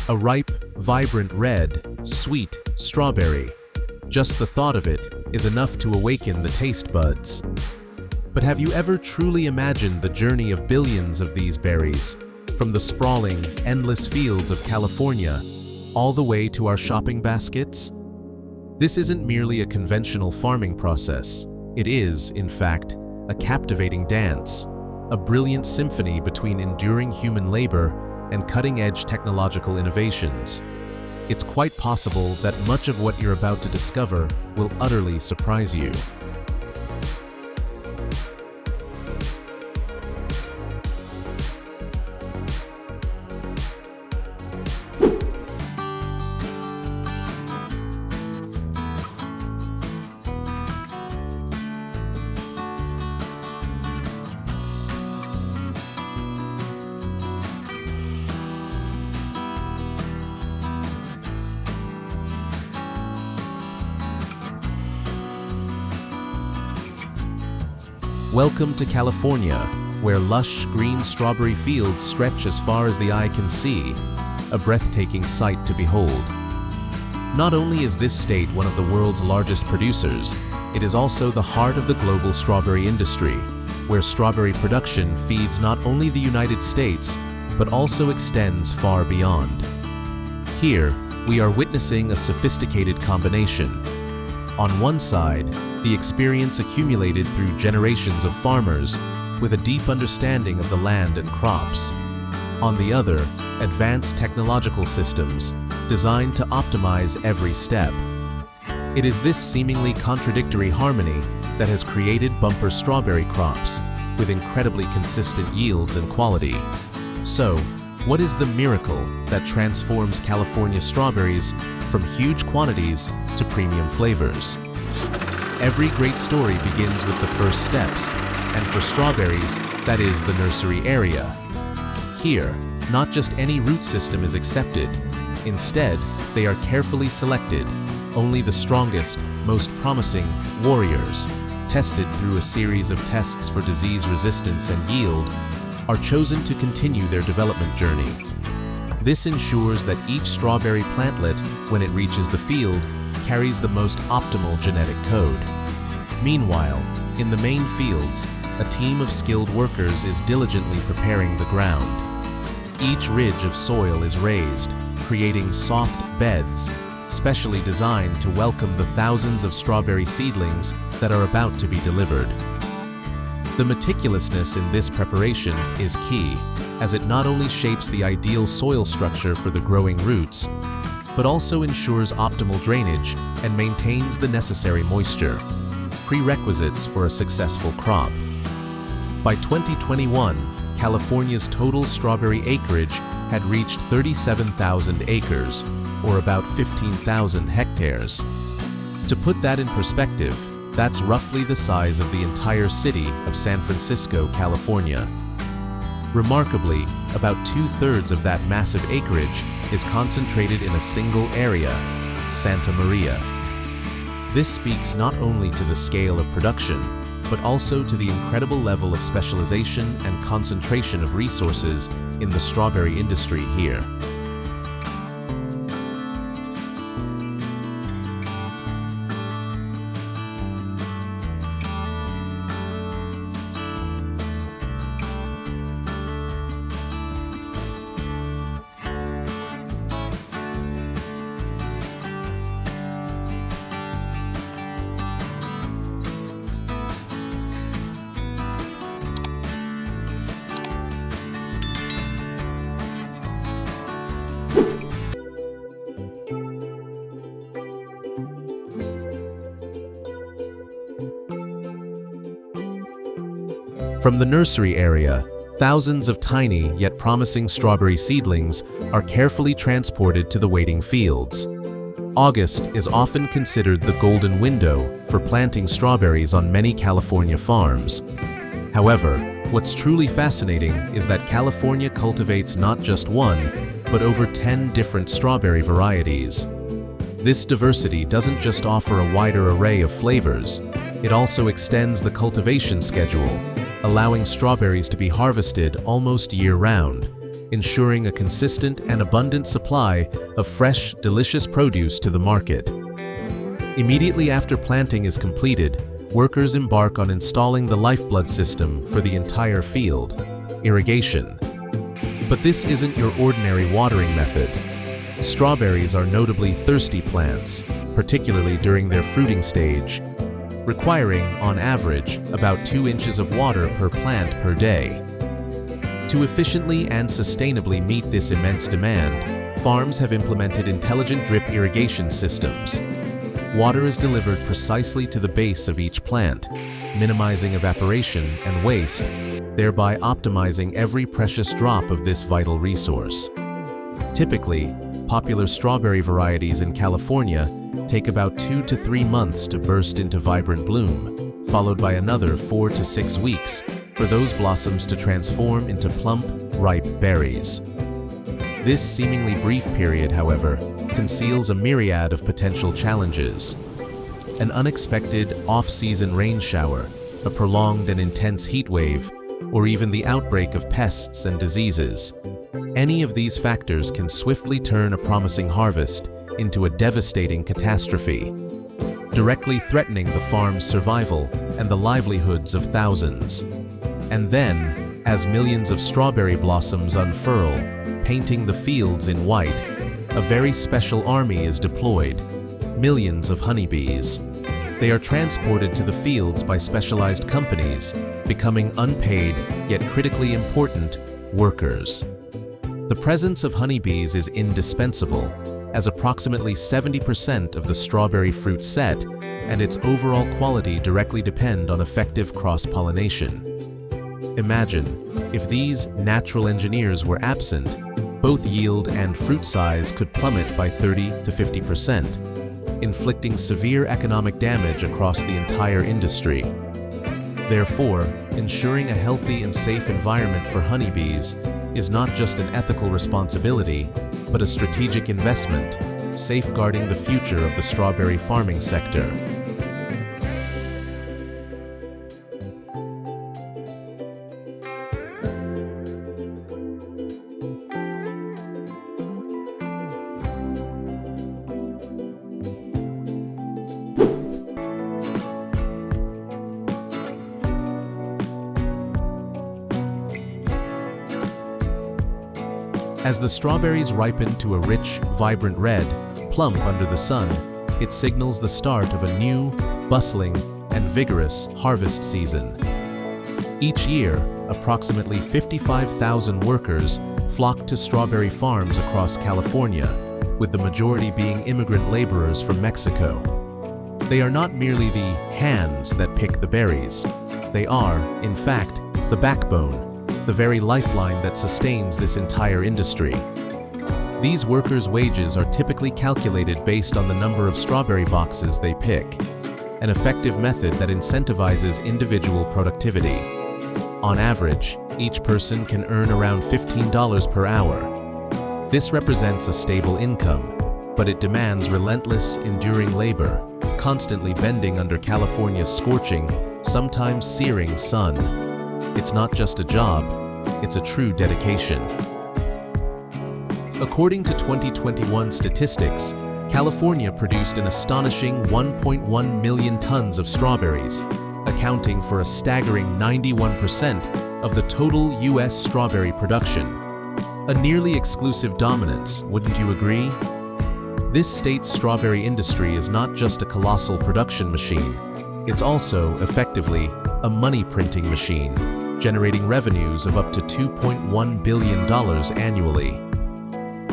A ripe, vibrant red, sweet strawberry. Just the thought of it is enough to awaken the taste buds. But have you ever truly imagined the journey of billions of these berries, from the sprawling, endless fields of California, all the way to our shopping baskets? This isn't merely a conventional farming process. It is, in fact, a captivating dance, a brilliant symphony between enduring human labor and cutting-edge technological innovations. It's quite possible that much of what you're about to discover will utterly surprise you. Welcome to California, where lush green strawberry fields stretch as far as the eye can see, a breathtaking sight to behold. Not only is this state one of the world's largest producers, it is also the heart of the global strawberry industry, where strawberry production feeds not only the United States, but also extends far beyond. Here, we are witnessing a sophisticated combination. On one side, the experience accumulated through generations of farmers with a deep understanding of the land and crops. On the other, advanced technological systems designed to optimize every step. It is this seemingly contradictory harmony that has created bumper strawberry crops with incredibly consistent yields and quality. So, what is the miracle that transforms California strawberries from huge quantities to premium flavors? Every great story begins with the first steps, and for strawberries, that is the nursery area. Here, not just any root system is accepted. Instead, they are carefully selected. Only the strongest, most promising warriors, tested through a series of tests for disease resistance and yield, are chosen to continue their development journey. This ensures that each strawberry plantlet, when it reaches the field, carries the most optimal genetic code. Meanwhile, in the main fields, a team of skilled workers is diligently preparing the ground. Each ridge of soil is raised, creating soft beds, specially designed to welcome the thousands of strawberry seedlings that are about to be delivered. The meticulousness in this preparation is key, as it not only shapes the ideal soil structure for the growing roots, but also ensures optimal drainage and maintains the necessary moisture, prerequisites for a successful crop. By 2021, California's total strawberry acreage had reached 37,000 acres, or about 15,000 hectares. To put that in perspective, that's roughly the size of the entire city of San Francisco, California. Remarkably, about 2/3 of that massive acreage is concentrated in a single area, Santa Maria. This speaks not only to the scale of production, but also to the incredible level of specialization and concentration of resources in the strawberry industry here. From the nursery area, thousands of tiny yet promising strawberry seedlings are carefully transported to the waiting fields. August is often considered the golden window for planting strawberries on many California farms. However, what's truly fascinating is that California cultivates not just one, but over 10 different strawberry varieties. This diversity doesn't just offer a wider array of flavors, it also extends the cultivation schedule, allowing strawberries to be harvested almost year-round. ensuring a consistent and abundant supply of fresh, delicious produce to the market. Immediately after planting is completed, workers embark on installing the lifeblood system for the entire field, irrigation. But this isn't your ordinary watering method. Strawberries are notably thirsty plants, particularly during their fruiting stage, requiring, on average, about 2 inches of water per plant per day. To efficiently and sustainably meet this immense demand, farms have implemented intelligent drip irrigation systems. Water is delivered precisely to the base of each plant, minimizing evaporation and waste, thereby optimizing every precious drop of this vital resource. Typically, popular strawberry varieties in California take about 2 to 3 months to burst into vibrant bloom, followed by another 4 to 6 weeks for those blossoms to transform into plump, ripe berries. This seemingly brief period, however, conceals a myriad of potential challenges. An unexpected off-season rain shower, a prolonged and intense heat wave, or even the outbreak of pests and diseases. Any of these factors can swiftly turn a promising harvest into a devastating catastrophe, directly threatening the farm's survival and the livelihoods of thousands. And then, as millions of strawberry blossoms unfurl, painting the fields in white, a very special army is deployed, millions of honeybees. They are transported to the fields by specialized companies, becoming unpaid yet critically important workers. The presence of honeybees is indispensable, as approximately 70% of the strawberry fruit set and its overall quality directly depend on effective cross-pollination. Imagine, if these natural engineers were absent, both yield and fruit size could plummet by 30 to 50%, inflicting severe economic damage across the entire industry. Therefore, ensuring a healthy and safe environment for honeybees is not just an ethical responsibility, but a strategic investment, safeguarding the future of the strawberry farming sector. As the strawberries ripen to a rich, vibrant red, plump under the sun, it signals the start of a new, bustling, and vigorous harvest season. Each year, approximately 55,000 workers flock to strawberry farms across California, with the majority being immigrant laborers from Mexico. They are not merely the hands that pick the berries. They are, in fact, the backbone, the very lifeline that sustains this entire industry. These workers' wages are typically calculated based on the number of strawberry boxes they pick, an effective method that incentivizes individual productivity. On average, each person can earn around $15 per hour. This represents a stable income, but it demands relentless, enduring labor, constantly bending under California's scorching, sometimes searing sun. It's not just a job, it's a true dedication. According to 2021 statistics, California produced an astonishing 1.1 million tons of strawberries, accounting for a staggering 91% of the total U.S. strawberry production. A nearly exclusive dominance, wouldn't you agree? This state's strawberry industry is not just a colossal production machine, it's also, effectively, a money-printing machine, generating revenues of up to $2.1 billion annually.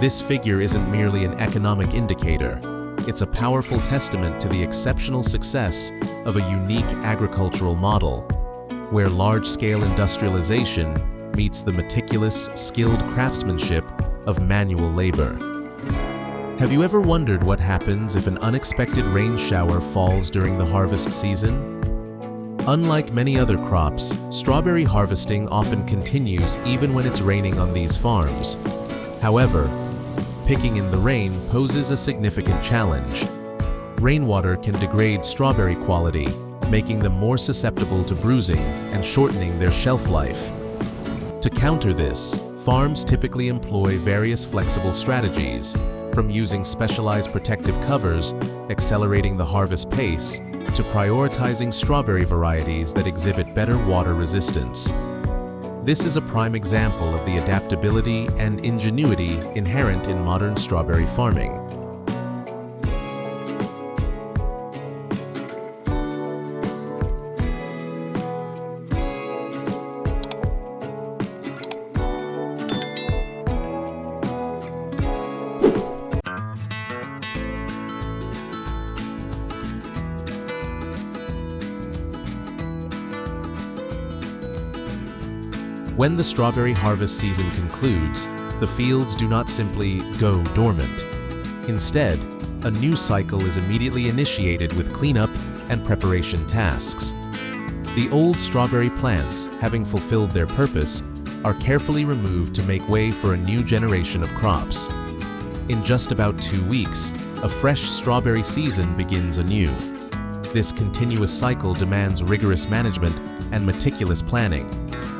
This figure isn't merely an economic indicator, it's a powerful testament to the exceptional success of a unique agricultural model, where large-scale industrialization meets the meticulous, skilled craftsmanship of manual labor. Have you ever wondered what happens if an unexpected rain shower falls during the harvest season? Unlike many other crops, strawberry harvesting often continues even when it's raining on these farms. However, picking in the rain poses a significant challenge. Rainwater can degrade strawberry quality, making them more susceptible to bruising and shortening their shelf life. To counter this, Farms typically employ various flexible strategies, from using specialized protective covers, accelerating the harvest pace, to prioritizing strawberry varieties that exhibit better water resistance. This is a prime example of the adaptability and ingenuity inherent in modern strawberry farming. When the strawberry harvest season concludes, the fields do not simply go dormant. Instead, a new cycle is immediately initiated with cleanup and preparation tasks. The old strawberry plants, having fulfilled their purpose, are carefully removed to make way for a new generation of crops. In just about 2 weeks, a fresh strawberry season begins anew. This continuous cycle demands rigorous management and meticulous planning,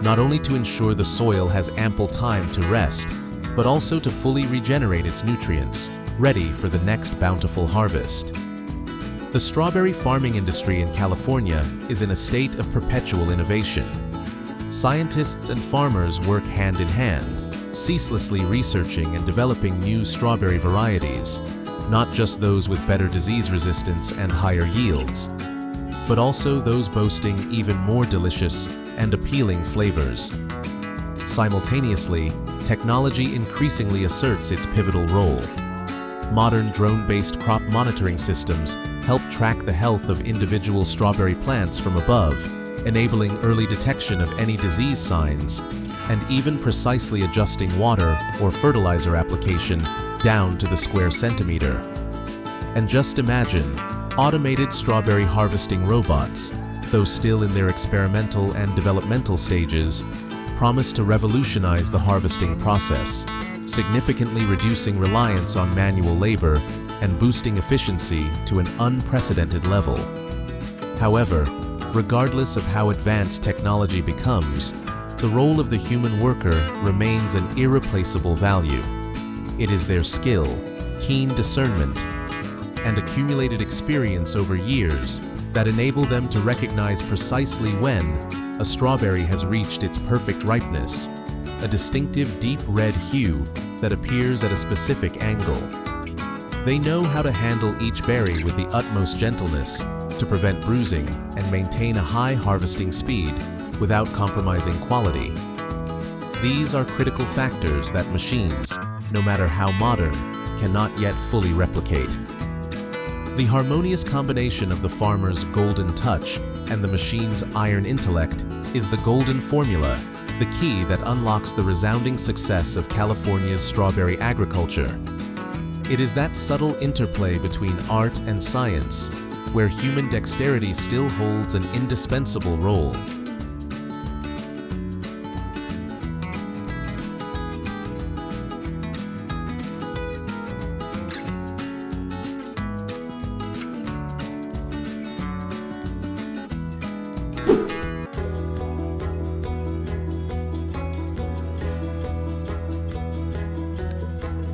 not only to ensure the soil has ample time to rest, but also to fully regenerate its nutrients, ready for the next bountiful harvest. The strawberry farming industry in California is in a state of perpetual innovation. Scientists and farmers work hand in hand, ceaselessly researching and developing new strawberry varieties, not just those with better disease resistance and higher yields, but also those boasting even more delicious and appealing flavors. Simultaneously, technology increasingly asserts its pivotal role. Modern drone-based crop monitoring systems help track the health of individual strawberry plants from above, enabling early detection of any disease signs, and even precisely adjusting water or fertilizer application down to the square centimeter. And just imagine, automated strawberry harvesting robots, though still in their experimental and developmental stages, promise to revolutionize the harvesting process, significantly reducing reliance on manual labor and boosting efficiency to an unprecedented level. However, regardless of how advanced technology becomes, the role of the human worker remains an irreplaceable value. It is their skill, keen discernment, and accumulated experience over years that enable them to recognize precisely when a strawberry has reached its perfect ripeness, a distinctive deep red hue that appears at a specific angle. They know how to handle each berry with the utmost gentleness to prevent bruising and maintain a high harvesting speed without compromising quality. These are critical factors that machines, no matter how modern, cannot yet fully replicate. The harmonious combination of the farmer's golden touch and the machine's iron intellect is the golden formula, the key that unlocks the resounding success of California's strawberry agriculture. It is that subtle interplay between art and science, where human dexterity still holds an indispensable role.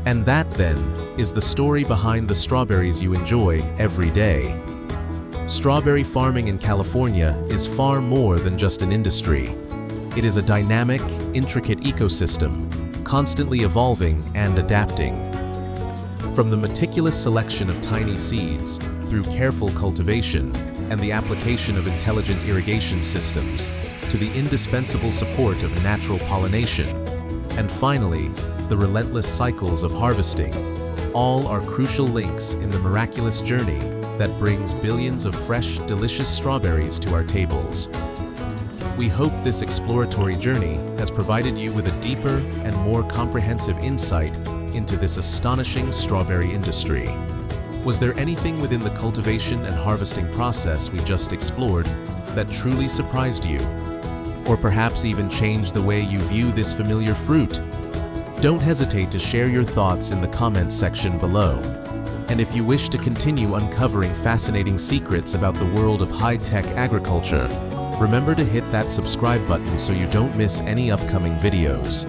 And that, then, is the story behind the strawberries you enjoy every day. Strawberry farming in California is far more than just an industry. It is a dynamic, intricate ecosystem, constantly evolving and adapting. From the meticulous selection of tiny seeds, through careful cultivation and the application of intelligent irrigation systems, to the indispensable support of natural pollination, and finally, the relentless cycles of harvesting, all are crucial links in the miraculous journey that brings billions of fresh, delicious strawberries to our tables. We hope this exploratory journey has provided you with a deeper and more comprehensive insight into this astonishing strawberry industry. Was there anything within the cultivation and harvesting process we just explored that truly surprised you? Or perhaps even changed the way you view this familiar fruit? Don't hesitate to share your thoughts in the comments section below. And if you wish to continue uncovering fascinating secrets about the world of high-tech agriculture, remember to hit that subscribe button so you don't miss any upcoming videos.